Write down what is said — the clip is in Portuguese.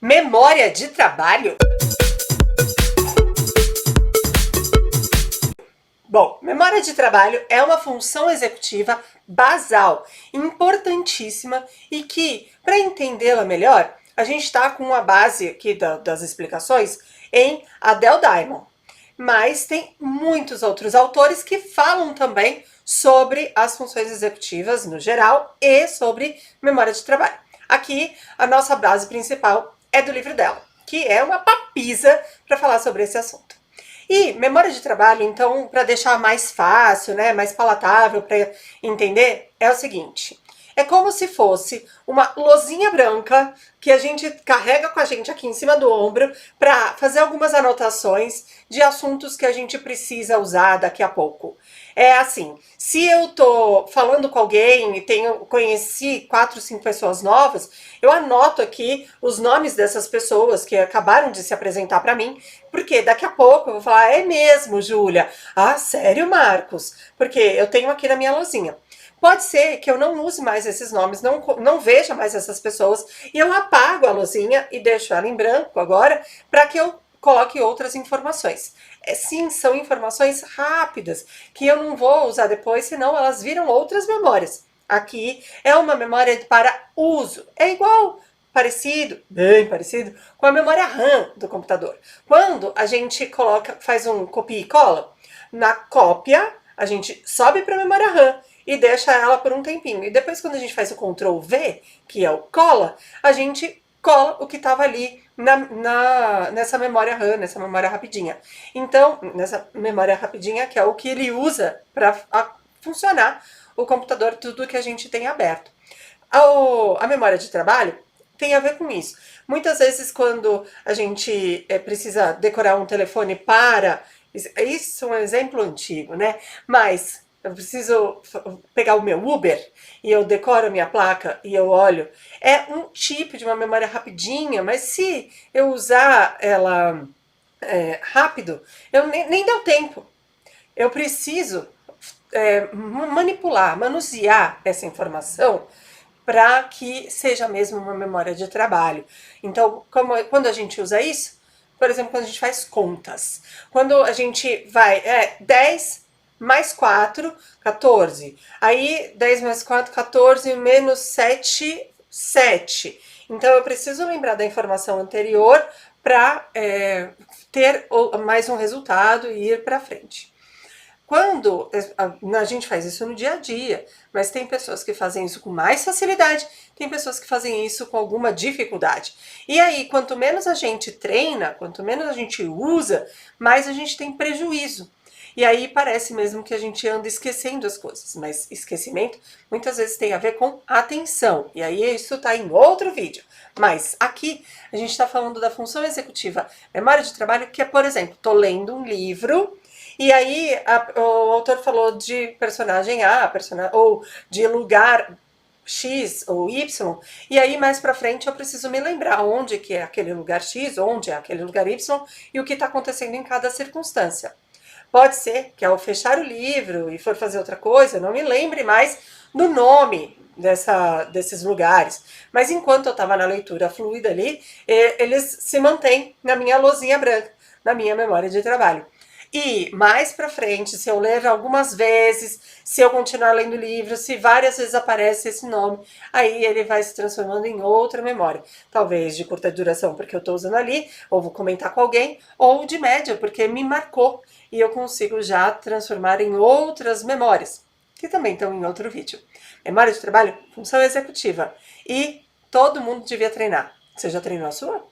Memória de trabalho? Bom, memória de trabalho é uma função executiva basal, importantíssima e que, para entendê-la melhor, a gente está com a base aqui das explicações em Adele Diamond. Mas tem muitos outros autores que falam também sobre as funções executivas no geral e sobre memória de trabalho. Aqui, a nossa base principal é do livro dela, que é uma papisa para falar sobre esse assunto. E memória de trabalho, então, para deixar mais fácil, né, mais palatável para entender, é o seguinte: é como se fosse uma lousinha branca que a gente carrega com a gente aqui em cima do ombro para fazer algumas anotações de assuntos que a gente precisa usar daqui a pouco. É assim, se eu tô falando com alguém e conheci 4, 5 pessoas novas, eu anoto aqui os nomes dessas pessoas que acabaram de se apresentar para mim, porque daqui a pouco eu vou falar, é mesmo, Júlia? Ah, sério, Marcos? Porque eu tenho aqui na minha lousinha. Pode ser que eu não use mais esses nomes, não veja mais essas pessoas e eu apago a luzinha e deixo ela em branco agora para que eu coloque outras informações. Sim, são informações rápidas que eu não vou usar depois, senão elas viram outras memórias. Aqui é uma memória para uso. É igual, bem parecido, com a memória RAM do computador. Quando a gente faz um copia e cola, na cópia a gente sobe para a memória RAM e deixa ela por um tempinho. E depois, quando a gente faz o Ctrl V, que é o cola, a gente cola o que estava ali nessa memória RAM, nessa memória rapidinha. Então, nessa memória rapidinha, que é o que ele usa para funcionar o computador, tudo que a gente tem aberto. A memória de trabalho tem a ver com isso. Muitas vezes, quando a gente precisa decorar um telefone para... Isso é um exemplo antigo, né? Mas eu preciso pegar o meu Uber e eu decoro a minha placa e eu olho. É um tipo de uma memória rapidinha, mas se eu usar ela rápido, eu nem deu tempo. Eu preciso manusear essa informação para que seja mesmo uma memória de trabalho. Então, quando a gente usa isso, por exemplo, quando a gente faz contas, quando a gente vai 10 mais 4, 14. Aí 10 mais 4, 14, menos 7, 7. Então eu preciso lembrar da informação anterior para ter mais um resultado e ir para frente. Quando a gente faz isso no dia a dia, mas tem pessoas que fazem isso com mais facilidade, tem pessoas que fazem isso com alguma dificuldade. E aí, quanto menos a gente treina, quanto menos a gente usa, mais a gente tem prejuízo. E aí parece mesmo que a gente anda esquecendo as coisas, mas esquecimento muitas vezes tem a ver com atenção. E aí isso está em outro vídeo. Mas aqui a gente está falando da função executiva memória de trabalho, que é, por exemplo, estou lendo um livro e aí o autor falou de personagem A, ou de lugar X ou Y, e aí mais pra frente eu preciso me lembrar onde que é aquele lugar X, onde é aquele lugar Y e o que está acontecendo em cada circunstância. Pode ser que ao fechar o livro e for fazer outra coisa, eu não me lembre mais do nome desses lugares. Mas enquanto eu estava na leitura fluida ali, eles se mantêm na minha lousinha branca, na minha memória de trabalho. E mais pra frente, se eu ler algumas vezes, se eu continuar lendo o livro, se várias vezes aparece esse nome, aí ele vai se transformando em outra memória. Talvez de curta duração, porque eu estou usando ali, ou vou comentar com alguém, ou de média, porque me marcou e eu consigo já transformar em outras memórias, que também estão em outro vídeo. Memória de trabalho, função executiva. E todo mundo devia treinar. Você já treinou a sua?